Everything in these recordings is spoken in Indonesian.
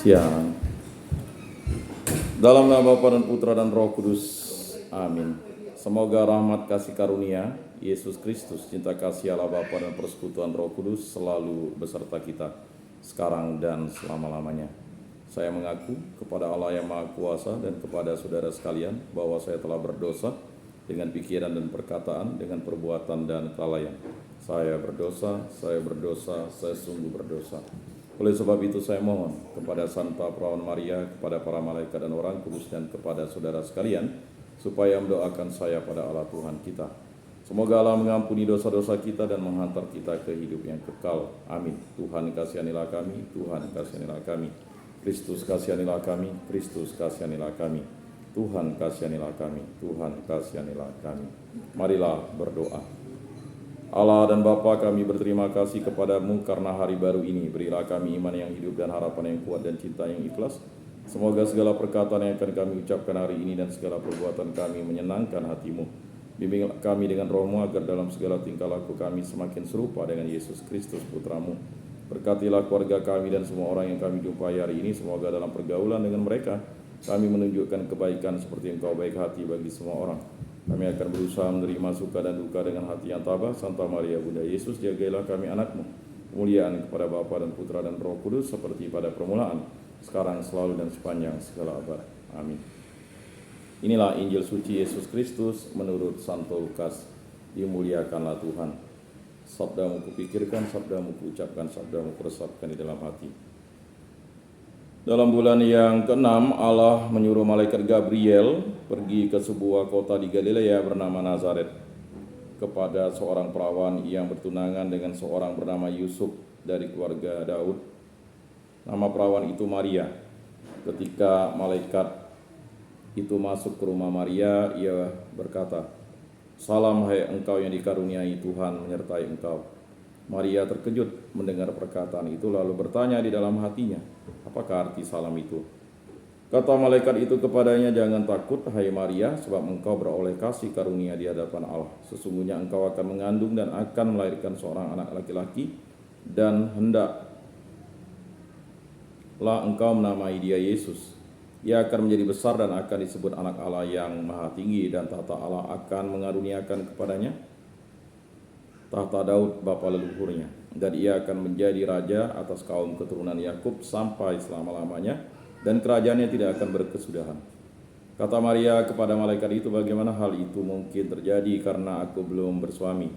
Siang. Dalam nama Bapa dan Putra dan Roh Kudus. Amin. Semoga rahmat kasih karunia Yesus Kristus, cinta kasih Allah Bapa dan persekutuan Roh Kudus selalu beserta kita sekarang dan selama-lamanya. Saya mengaku kepada Allah yang Maha Kuasa dan kepada saudara sekalian bahwa saya telah berdosa dengan pikiran dan perkataan, dengan perbuatan dan kelalaian. Saya berdosa, saya sungguh berdosa. Oleh sebab itu saya mohon kepada Santa Perawan Maria, kepada para malaikat dan orang kudus, dan kepada saudara sekalian, supaya mendoakan saya pada Allah Tuhan kita. Semoga Allah mengampuni dosa-dosa kita dan menghantar kita ke hidup yang kekal. Amin. Tuhan kasihanilah kami, Tuhan kasihanilah kami. Kristus kasihanilah kami, Kristus kasihanilah kami. Tuhan kasihanilah kami, Tuhan kasihanilah kami. Marilah berdoa. Allah dan Bapa, kami berterima kasih kepadamu karena hari baru ini. Berilah kami iman yang hidup dan harapan yang kuat dan cinta yang ikhlas. Semoga segala perkataan yang akan kami ucapkan hari ini dan segala perbuatan kami menyenangkan hatimu. Bimbing kami dengan rohmu agar dalam segala tingkah laku kami semakin serupa dengan Yesus Kristus putramu. Berkatilah keluarga kami dan semua orang yang kami jumpai hari ini. Semoga dalam pergaulan dengan mereka kami menunjukkan kebaikan seperti Engkau baik hati bagi semua orang. Kami akan berusaha menerima suka dan duka dengan hati yang tabah. Santa Maria Bunda Yesus, jagailah kami anakmu. Kemuliaan kepada Bapa dan Putra dan Roh Kudus seperti pada permulaan, sekarang, selalu, dan sepanjang segala abad. Amin. Inilah Injil suci Yesus Kristus menurut Santo Lukas. Dimuliakanlah Tuhan. Sabdamu kupikirkan, sabdamu kuucapkan, sabdamu kuresapkan di dalam hati. Dalam bulan yang ke-6, Allah menyuruh malaikat Gabriel pergi ke sebuah kota di Galilea bernama Nazaret kepada seorang perawan yang bertunangan dengan seorang bernama Yusuf dari keluarga Daud. Nama perawan itu Maria. Ketika malaikat itu masuk ke rumah Maria, ia berkata, "Salam hai engkau yang dikaruniai Tuhan menyertai engkau." Maria terkejut mendengar perkataan itu lalu bertanya di dalam hatinya, apakah arti salam itu? Kata malaikat itu kepadanya, "Jangan takut hai Maria, sebab engkau beroleh kasih karunia di hadapan Allah. Sesungguhnya engkau akan mengandung dan akan melahirkan seorang anak laki-laki, dan hendaklah engkau menamai dia Yesus. Ia akan menjadi besar dan akan disebut anak Allah yang maha tinggi, dan tahta Allah akan mengaruniakan kepadanya tahta Daud bapa leluhurnya, dan ia akan menjadi raja atas kaum keturunan Yakub sampai selama-lamanya, dan kerajaannya tidak akan berkesudahan." Kata Maria kepada malaikat itu, "Bagaimana hal itu mungkin terjadi karena aku belum bersuami?"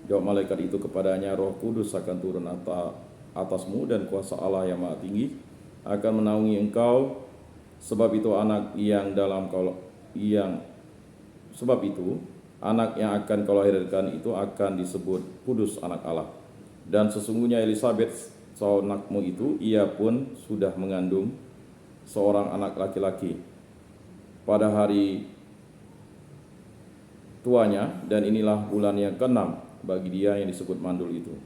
Jawab malaikat itu kepadanya, "Roh Kudus akan turun atasmu dan kuasa Allah yang maha tinggi akan menaungi engkau. Sebab itu anak yang akan kau lahirkan itu akan disebut kudus, anak Allah. Dan sesungguhnya Elisabet, saudaramu itu, ia pun sudah mengandung seorang anak laki-laki pada hari tuanya, dan inilah bulan yang ke-6 bagi dia yang disebut mandul itu.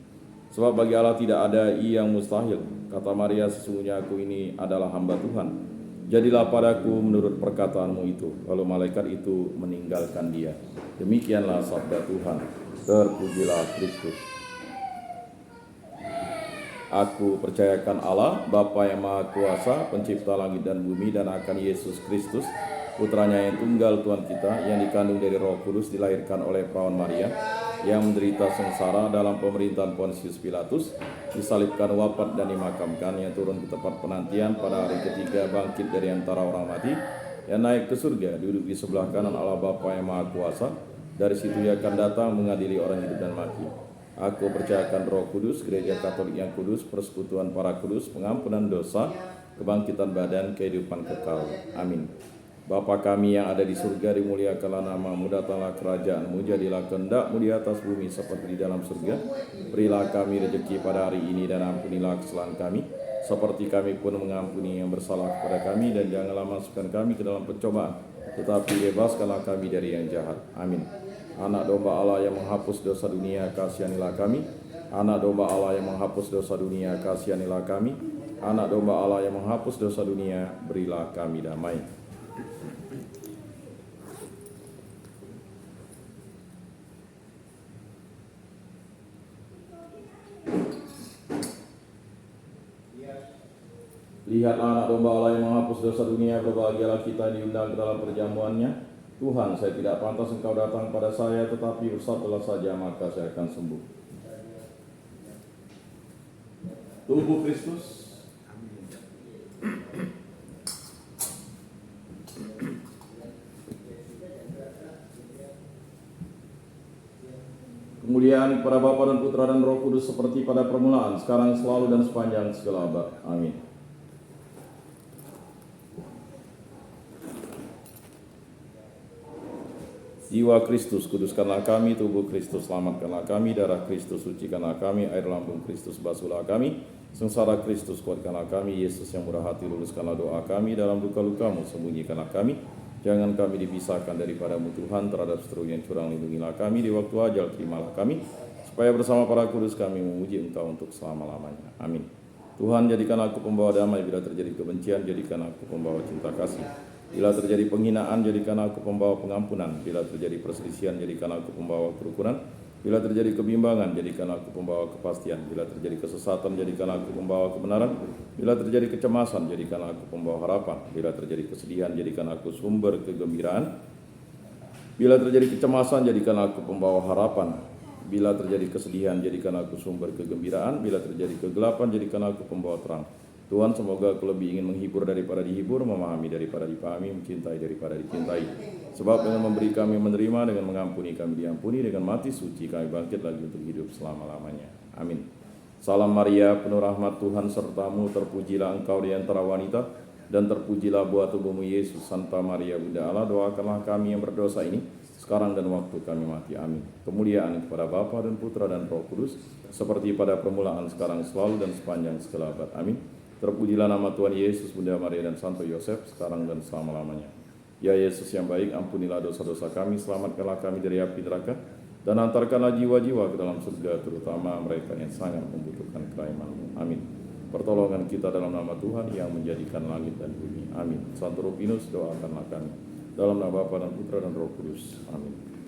Sebab bagi Allah tidak ada yang mustahil." Kata Maria, "Sesungguhnya aku ini adalah hamba Tuhan. Jadilah padaku menurut perkataanmu itu." Lalu malaikat itu meninggalkan dia. Demikianlah sabda Tuhan. Terpujilah Kristus. Aku percayakan Allah, Bapa yang Maha Kuasa, pencipta langit dan bumi, dan akan Yesus Kristus, putranya yang tunggal Tuhan kita, yang dikandung dari Roh Kudus, dilahirkan oleh perawan Maria, yang menderita sengsara dalam pemerintahan Pontius Pilatus, disalibkan, wafat, dan dimakamkan, yang turun ke tempat penantian, pada hari ketiga bangkit dari antara orang mati, yang naik ke surga, duduk di sebelah kanan Allah Bapa yang Maha Kuasa. Dari situ ia akan datang mengadili orang hidup dan mati. Aku percayakan Roh Kudus, gereja Katolik yang kudus, persekutuan para kudus, pengampunan dosa, kebangkitan badan, kehidupan kekal. Amin. Bapa kami yang ada di surga, dimuliakanlah namamu, datanglah kerajaanmu, jadilah kehendakmu di atas bumi seperti di dalam surga. Berilah kami rezeki pada hari ini, dan ampunilah kesalahan kami, seperti kami pun mengampuni yang bersalah kepada kami, dan janganlah masukkan kami ke dalam pencobaan, tetapi bebaskanlah kami dari yang jahat. Amin. Anak domba Allah yang menghapus dosa dunia, kasihanilah kami. Anak domba Allah yang menghapus dosa dunia, kasihanilah kami. Anak domba Allah yang menghapus dosa dunia, berilah kami damai. Lihatlah anak domba Allah yang menghapus dosa dunia, berbahagialah kita diundang ke dalam perjamuannya. Tuhan, saya tidak pantas Engkau datang pada saya, tetapi bersabdalah saja maka saya akan sembuh. Tubuh Kristus. Kemuliaan kepada Bapa dan Putra dan Roh Kudus seperti pada permulaan, sekarang, selalu, dan sepanjang segala abad. Amin. Jiwa Kristus, kuduskanlah kami. Tubuh Kristus, selamatkanlah kami. Darah Kristus, sucikanlah kami. Air lambung Kristus, basuhlah kami. Sengsara Kristus, kuatkanlah kami. Yesus yang murah hati, luluskanlah doa kami. Dalam luka-lukamu, sembunyikanlah kami. Jangan kami dipisahkan daripadamu Tuhan, terhadap seteru yang curang lindungilah kami. Di waktu ajal terimalah kami, supaya bersama para kudus kami memuji Engkau untuk selama-lamanya. Amin. Tuhan, jadikan aku pembawa damai. Bila terjadi kebencian, jadikan aku pembawa cinta kasih. Bila terjadi penghinaan, jadikan aku pembawa pengampunan. Bila terjadi perselisihan, jadikan aku pembawa kerukunan. Bila terjadi kebimbangan, jadikan aku pembawa kepastian. Bila terjadi kesesatan, jadikan aku pembawa kebenaran. Bila terjadi kecemasan, jadikan aku pembawa harapan. Bila terjadi kesedihan, jadikan aku sumber kegembiraan. Bila terjadi kecemasan, jadikan aku pembawa harapan. Bila terjadi kesedihan, jadikan aku sumber kegembiraan. Bila terjadi kegelapan, jadikan aku pembawa terang. Tuhan, semoga aku lebih ingin menghibur daripada dihibur, memahami daripada dipahami, mencintai daripada dicintai. Sebab dengan memberi kami menerima, dengan mengampuni kami diampuni, dengan mati suci kami bangkit lagi untuk hidup selama-lamanya. Amin. Salam Maria, penuh rahmat Tuhan sertamu, terpujilah engkau di antara wanita, dan terpujilah buah tubuhmu Yesus. Santa Maria Bunda Allah, doakanlah kami yang berdosa ini, sekarang dan waktu kami mati. Amin. Kemuliaan kepada Bapa dan Putra dan Roh Kudus, seperti pada permulaan, sekarang, selalu, dan sepanjang segala abad. Amin. Terpujilah nama Tuhan Yesus, Bunda Maria, dan Santo Yosef, sekarang dan selama-lamanya. Ya Yesus yang baik, ampunilah dosa-dosa kami, selamatkanlah kami dari api neraka, dan antarkanlah jiwa-jiwa ke dalam surga, terutama mereka yang sangat membutuhkan kerahiman-Mu. Amin. Pertolongan kita dalam nama Tuhan yang menjadikan langit dan bumi. Amin. Santo Rufus, doakanlah kami. Dalam nama Bapa dan Putra dan Roh Kudus. Amin.